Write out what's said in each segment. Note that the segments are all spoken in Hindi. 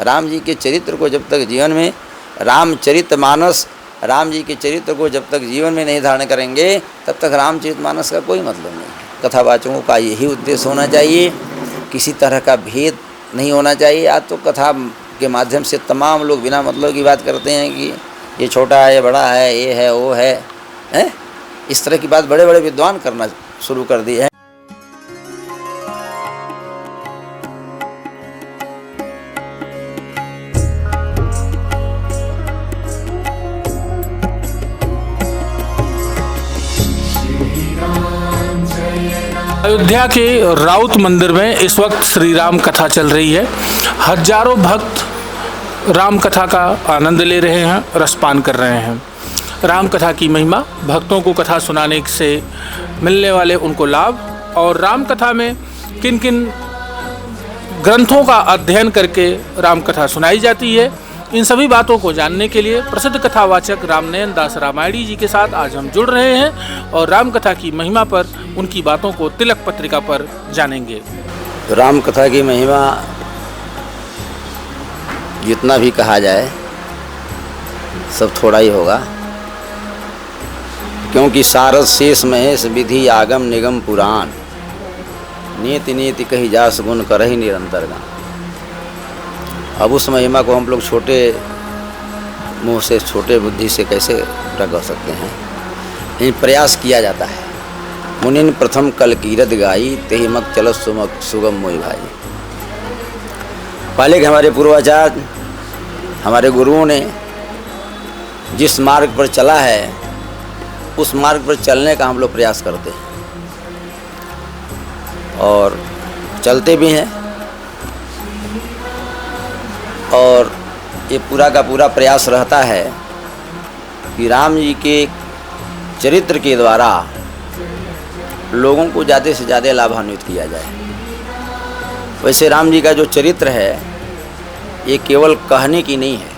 राम जी के चरित्र को जब तक जीवन में रामचरितमानस राम जी के चरित्र को जब तक जीवन में नहीं धारण करेंगे तब तक रामचरितमानस का कोई मतलब नहीं है। कथावाचकों का यही उद्देश्य होना चाहिए, किसी तरह का भेद नहीं होना चाहिए। आज तो कथा के माध्यम से तमाम लोग बिना मतलब की बात करते हैं कि ये छोटा है, ये बड़ा है, ये है, वो है, हैं? इस तरह की बात बड़े बड़े विद्वान करना शुरू कर दिए हैं। अयोध्या के राउत मंदिर में इस वक्त श्री राम कथा चल रही है। हजारों भक्त राम कथा का आनंद ले रहे हैं, रसपान कर रहे हैं। राम कथा की महिमा, भक्तों को कथा सुनाने से मिलने वाले उनको लाभ और राम कथा में किन किन ग्रंथों का अध्ययन करके राम कथा सुनाई जाती है, इन सभी बातों को जानने के लिए प्रसिद्ध कथावाचक रामनयन दास रामायणी जी के साथ आज हम जुड़ रहे हैं और राम कथा की महिमा पर उनकी बातों को तिलक पत्रिका पर जानेंगे। राम कथा की महिमा जितना भी कहा जाए सब थोड़ा ही होगा, क्योंकि सारस शेष महेश विधि आगम निगम पुराण नीति नीति कही जास गुण करहि निरंतर गान। अब उस महिमा को हम लोग छोटे मुँह से, छोटे बुद्धि से कैसे पूरा कर सकते हैं। इन प्रयास किया जाता है। मुनिन प्रथम कल कीरत गाई तेहि मत चलत सुगम मोहि भाई। पहले के हमारे पूर्वाचार्य, हमारे गुरुओं ने जिस मार्ग पर चला है उस मार्ग पर चलने का हम लोग प्रयास करते हैं और चलते भी हैं। और ये पूरा का पूरा प्रयास रहता है कि राम जी के चरित्र के द्वारा लोगों को ज़्यादा से ज़्यादा लाभान्वित किया जाए। वैसे राम जी का जो चरित्र है ये केवल कहने की नहीं है,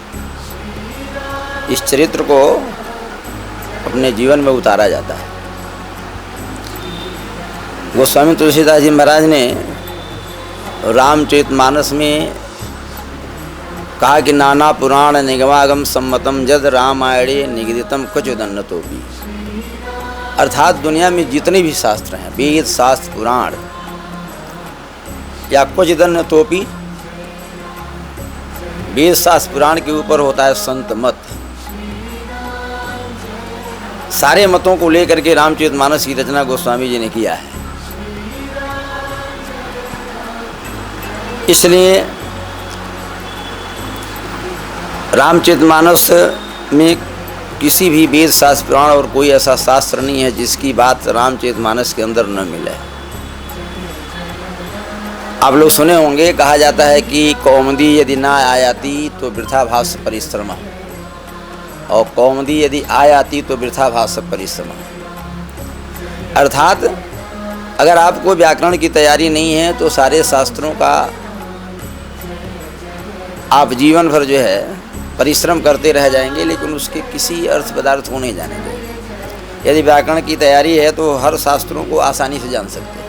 इस चरित्र को अपने जीवन में उतारा जाता है। गोस्वामी तुलसीदास जी महाराज ने रामचरितमानस में कहा कि नाना पुराण निगमागम सम्मतम जद रामायणे निगदितम क्वचिदन्यतोपि। अर्थात दुनिया में जितने भी शास्त्र हैं, वेद शास्त्र पुराण या क्वचिदन्यतोपि, वेद शास्त्र पुराण के ऊपर होता है संत मत। सारे मतों को लेकर के रामचरितमानस की रचना गोस्वामी जी ने किया है। इसलिए रामचरितमानस में किसी भी वेद शास्त्र पुराण और कोई ऐसा शास्त्र नहीं है जिसकी बात रामचरितमानस के अंदर न मिले। आप लोग सुने होंगे, कहा जाता है कि कौमुदी यदि ना आयाती तो वृथा भाष्य परिश्रम, और कौमुदी यदि आयाती तो वृथा भाष्य परिश्रम। अर्थात अगर आपको व्याकरण की तैयारी नहीं है तो सारे शास्त्रों का आप जीवन भर जो है परिश्रम करते रह जाएंगे, लेकिन उसके किसी अर्थ पदार्थ को नहीं जानेंगे। यदि व्याकरण की तैयारी है तो हर शास्त्रों को आसानी से जान सकते हैं।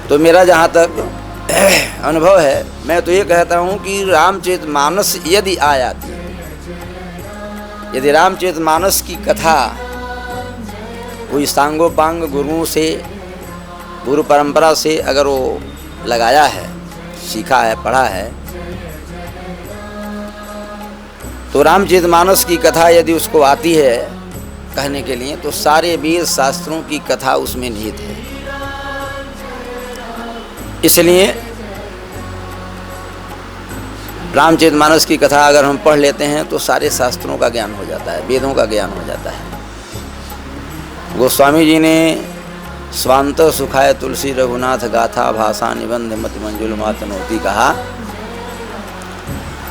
तो मेरा जहाँ तक अनुभव है, मैं तो ये कहता हूँ कि रामचरितमानस यदि आयाती, यदि रामचरितमानस की कथा कोई सांगोपांग गुरुओं से, गुरु परंपरा से अगर वो लगाया है, सीखा है, पढ़ा है, तो रामचरितमानस की कथा यदि उसको आती है कहने के लिए, तो सारे वेद शास्त्रों की कथा उसमें निहित है। इसलिए रामचरितमानस की कथा अगर हम पढ़ लेते हैं तो सारे शास्त्रों का ज्ञान हो जाता है, वेदों का ज्ञान हो जाता है। गोस्वामी जी ने स्वांत सुखाय तुलसी रघुनाथ गाथा भाषा निबंध मति मंजुल मातनोती कहा।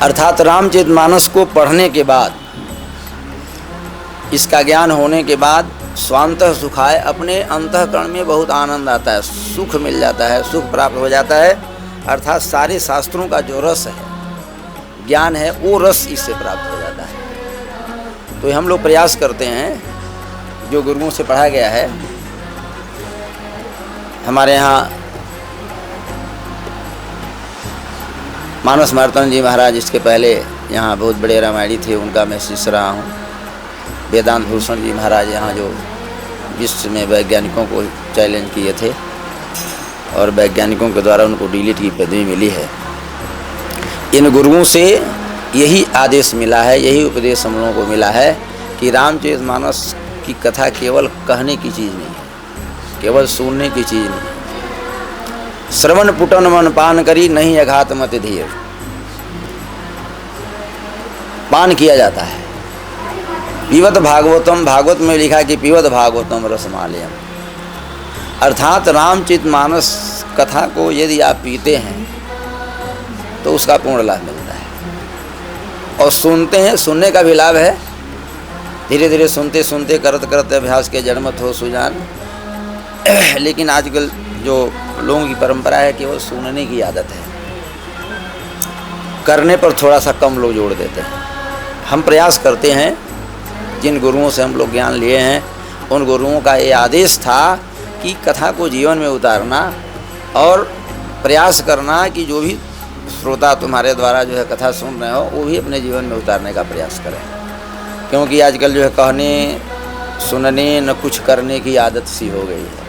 अर्थात रामचरितमानस को पढ़ने के बाद, इसका ज्ञान होने के बाद स्वांत सुखाय, अपने अंतःकरण में बहुत आनंद आता है, सुख मिल जाता है, सुख प्राप्त हो जाता है। अर्थात सारे शास्त्रों का जो रस है, ज्ञान है, वो रस इससे प्राप्त हो जाता है। तो हम लोग प्रयास करते हैं, जो गुरुओं से पढ़ा गया है। हमारे यहाँ मानस मार्तंड जी महाराज, इसके पहले यहाँ बहुत बड़े रामायणी थे, उनका मैं शिष्य रहा हूँ। वेदांत भूषण जी महाराज यहाँ जो विश्व में वैज्ञानिकों को चैलेंज किए थे और वैज्ञानिकों के द्वारा उनको डीलिट की पदवी मिली है। इन गुरुओं से यही आदेश मिला है, यही उपदेश हम लोगों को मिला है कि रामचरितमानस की कथा केवल कहने की चीज़ नहीं है, केवल सुनने की चीज़ नहीं है। श्रवण पुटन मन पान करी, नहीं अघात मत धीर। पान किया जाता है। पीवत भागवतम, भागवत में लिखा कि पीवत भागवतम रसमालयम, अर्थात रामचरितमानस कथा को यदि आप पीते हैं तो उसका पूर्ण लाभ मिलता है। और सुनते हैं, सुनने का भी लाभ है। धीरे धीरे सुनते सुनते करते करते अभ्यास के जड़मत हो सुजान। लेकिन आजकल जो लोगों की परंपरा है केवल सुनने की आदत है, करने पर थोड़ा सा कम लोग जोड़ देते हैं। हम प्रयास करते हैं, जिन गुरुओं से हम लोग ज्ञान लिए हैं उन गुरुओं का ये आदेश था कि कथा को जीवन में उतारना और प्रयास करना कि जो भी श्रोता तुम्हारे द्वारा जो है कथा सुन रहे हो वो भी अपने जीवन में उतारने का प्रयास करें। क्योंकि आजकल जो है कहने सुनने न कुछ करने की आदत सी हो गई है।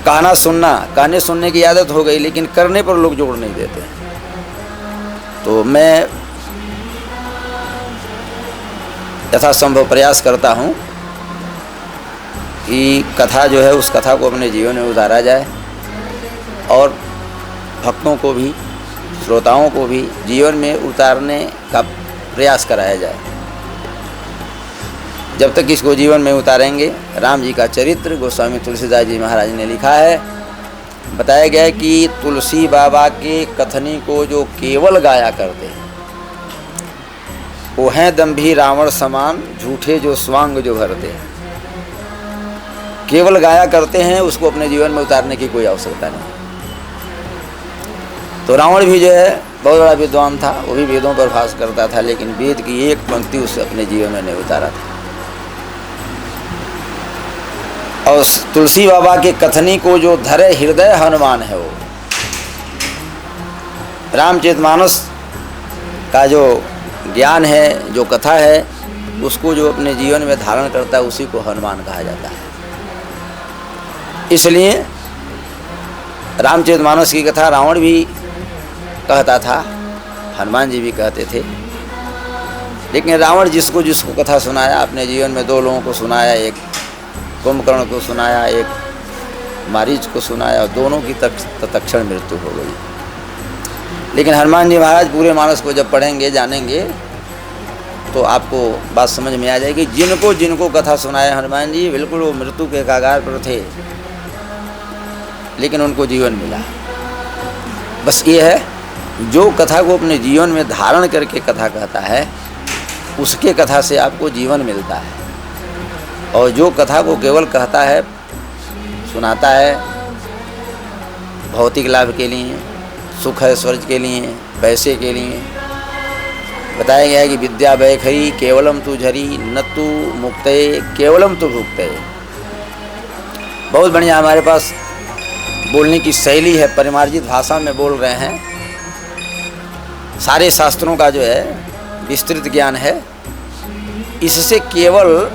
कहना सुनना, कहने सुनने की आदत हो गई, लेकिन करने पर लोग जोड़ नहीं देते। तो मैं यथासंभव प्रयास करता हूँ कि कथा जो है उस कथा को अपने जीवन में उतारा जाए और भक्तों को भी, श्रोताओं को भी जीवन में उतारने का प्रयास कराया जाए। जब तक इसको जीवन में उतारेंगे, राम जी का चरित्र गोस्वामी तुलसीदास जी महाराज ने लिखा है, बताया गया है कि तुलसी बाबा के कथनी को जो केवल गाया करते हैं वो हैं दम्भी रावण समान, झूठे जो स्वांग जो भरते हैं। केवल गाया करते हैं, उसको अपने जीवन में उतारने की कोई आवश्यकता नहीं। तो रावण भी जो है बहुत बड़ा विद्वान था, वो भी वेदों पर भाष करता था, लेकिन वेद की एक पंक्ति उसे अपने जीवन में नहीं उतारा था। और तुलसी बाबा के कथनी को जो धरे हृदय हनुमान है, वो रामचरितमानस का जो ज्ञान है, जो कथा है, उसको जो अपने जीवन में धारण करता है उसी को हनुमान कहा जाता है। इसलिए रामचरितमानस की कथा रावण भी कहता था, हनुमान जी भी कहते थे। लेकिन रावण जिसको जिसको कथा सुनाया, अपने जीवन में दो लोगों को सुनाया, एक कुंभकर्ण को सुनाया, एक मारीच को सुनाया, और दोनों की तत्क्षण मृत्यु हो गई। लेकिन हनुमान जी महाराज पूरे मानस को जब पढ़ेंगे, जानेंगे, तो आपको बात समझ में आ जाएगी। जिनको जिनको कथा सुनाया हनुमान जी, बिल्कुल वो मृत्यु के कगार पर थे, लेकिन उनको जीवन मिला। बस ये है, जो कथा को अपने जीवन में धारण करके कथा कहता है, उसके कथा से आपको जीवन मिलता है। और जो कथा को केवल कहता है, सुनाता है भौतिक लाभ के लिए, सुख ऐश्वर्य के लिए, पैसे के लिए, बताया गया है कि विद्या वैखरी केवलम तु झरी न तु मुक्ते केवलम तु भुक्ते। बहुत बढ़िया हमारे पास बोलने की शैली है, परिमार्जित भाषा में बोल रहे हैं। सारे शास्त्रों का जो है विस्तृत ज्ञान है। इससे केवल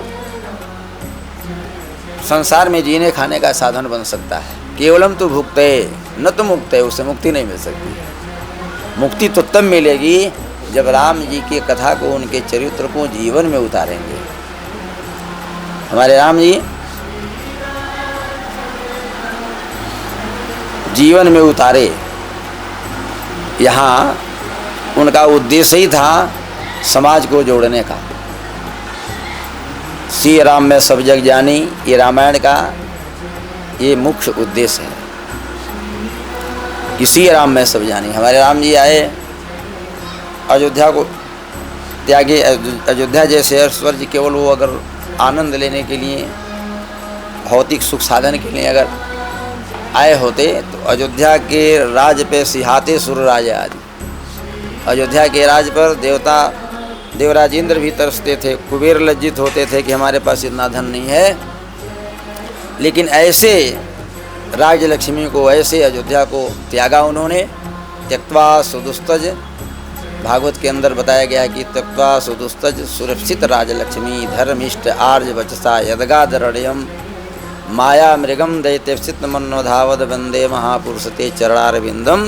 संसार में जीने खाने का साधन बन सकता है। केवलम तो भुक्ते न तो मुक्ते, उससे मुक्ति नहीं मिल सकती। मुक्ति तो तब मिलेगी जब राम जी की कथा को, उनके चरित्र को जीवन में उतारेंगे। हमारे राम जी जीवन में उतारे, यहाँ उनका उद्देश्य ही था समाज को जोड़ने का। श्री राम में सब जग जानी, ये रामायण का ये मुख्य उद्देश्य है कि श्री राम में सब जानी। हमारे राम जी आए, अयोध्या को त्यागे। अयोध्या जैसे ऐश्वर्य केवल वो अगर आनंद लेने के लिए, भौतिक सुख साधन के लिए अगर आए होते तो अयोध्या के राज पे सिहाते सुरराज आदि। अयोध्या के राज पर देवराज इंद्र भी तरसते थे, कुबेर लज्जित होते थे कि हमारे पास इतना धन नहीं है। लेकिन ऐसे राजलक्ष्मी को, ऐसे अयोध्या को त्यागा उन्होंने, त्यक्त्वा सुदुस्तज, भागवत के अंदर बताया गया है कि त्यक्त्वा सुदुस्तज सुरक्षित राजलक्ष्मी धर्मिष्ठ आर्य वचसा यदगादरण्यम माया मृगम दैत्यप्सित मनोधावद वंदे महापुरुषते चरणारविंदम।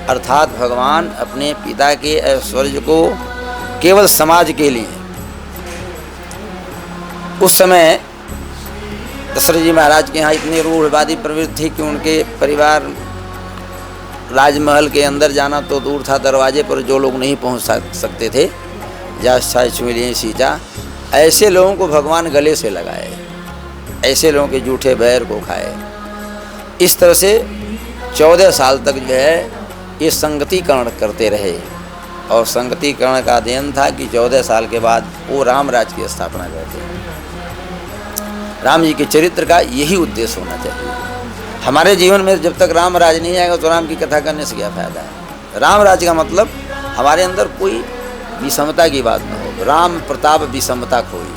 अर्थात भगवान अपने पिता के ऐश्वर्य को केवल समाज के लिए, उस समय दशरथ जी महाराज के यहाँ इतनी रूढ़वादी प्रवृत्ति थी कि उनके परिवार राजमहल के अंदर जाना तो दूर था, दरवाजे पर जो लोग नहीं पहुँच सकते थे, जा सीता, ऐसे लोगों को भगवान गले से लगाए, ऐसे लोगों के जूठे बैर को खाए। इस तरह से 14 साल तक जो है ये संगतिकरण करते रहे, और संगतिकरण का अध्ययन था कि 14 साल के बाद वो राम राज की स्थापना करते हैं। राम जी के चरित्र का यही उद्देश्य होना चाहिए। हमारे जीवन में जब तक राम राज नहीं आएगा तो राम की कथा करने से क्या फायदा है। राम राज का मतलब हमारे अंदर कोई विषमता की बात न हो, राम प्रताप विषमता खोई,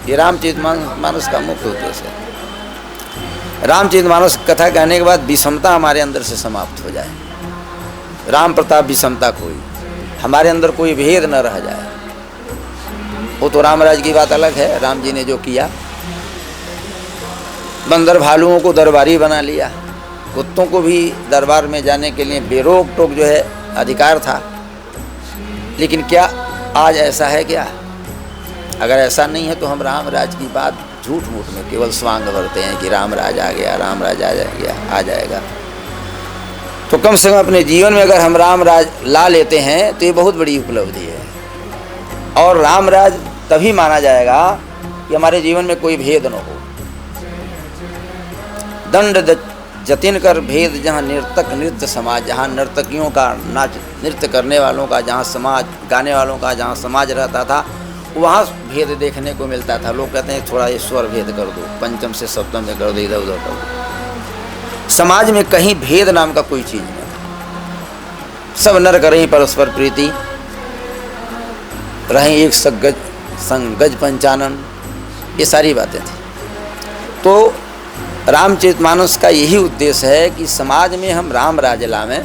ये रामचरितमानस का मुख्य उद्देश्य है। रामचरितमानस कथा कहने के बाद विषमता हमारे अंदर से समाप्त हो जाए, राम प्रताप विषमता खोई, हमारे अंदर कोई भेद न रह जाए। वो तो राम राज की बात अलग है। राम जी ने जो किया, बंदर भालुओं को दरबारी बना लिया, कुत्तों को भी दरबार में जाने के लिए बेरोक टोक जो है अधिकार था। लेकिन क्या आज ऐसा है क्या? अगर ऐसा नहीं है तो हम राम राज की बात झूठ मूठ में केवल स्वांग भरते हैं कि राम राज आ गया, राम राज आ जाएगा। तो कम से कम अपने जीवन में अगर हम राम राज ला लेते हैं तो ये बहुत बड़ी उपलब्धि है। और राम राज तभी माना जाएगा कि हमारे जीवन में कोई भेद न हो। दंड जतिन कर भेद, जहाँ नर्तक नृत्य समाज, जहाँ नर्तकियों का नाच नृत्य करने वालों का जहाँ समाज, गाने वालों का जहाँ समाज रहता था, वहाँ भेद देखने को मिलता था। लोग कहते हैं थोड़ा ईश्वर भेद कर दो, पंचम से सप्तम में कर दो, इधर उधर कर दो। समाज में कहीं भेद नाम का कोई चीज़ नहीं था। सब नर करें परस्पर प्रीति, रहें एक संगज पंचानन, ये सारी बातें थी। तो रामचरितमानस का यही उद्देश्य है कि समाज में हम राम राज लावें,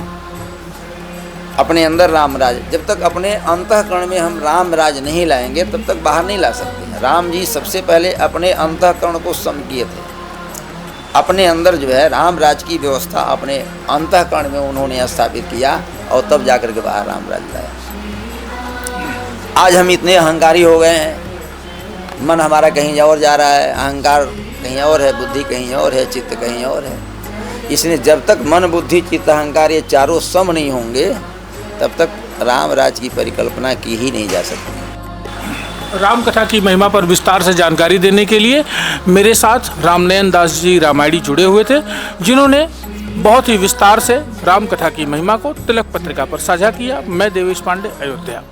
अपने अंदर राम राज। जब तक अपने अंतःकरण में हम राम राज नहीं लाएंगे तब तक बाहर नहीं ला सकते हैं। राम जी सबसे पहले अपने अंतःकरण को सम किए थे, अपने अंदर जो है राम राज की व्यवस्था अपने अंतःकरण में उन्होंने स्थापित किया, और तब जाकर के बाहर राम राज लाया। आज हम इतने अहंकारी हो गए हैं, मन हमारा कहीं और जा रहा है, अहंकार कहीं और है, बुद्धि कहीं और है, चित्त कहीं और है। इसलिए जब तक मन बुद्धि चित्त अहंकार ये चारों सम नहीं होंगे तब तक राम राज की परिकल्पना की ही नहीं जा सकती। राम कथा की महिमा पर विस्तार से जानकारी देने के लिए मेरे साथ रामनयन दास जी रामायणी जुड़े हुए थे, जिन्होंने बहुत ही विस्तार से राम कथा की महिमा को तिलक पत्रिका पर साझा किया। मैं देवेश पांडे, अयोध्या।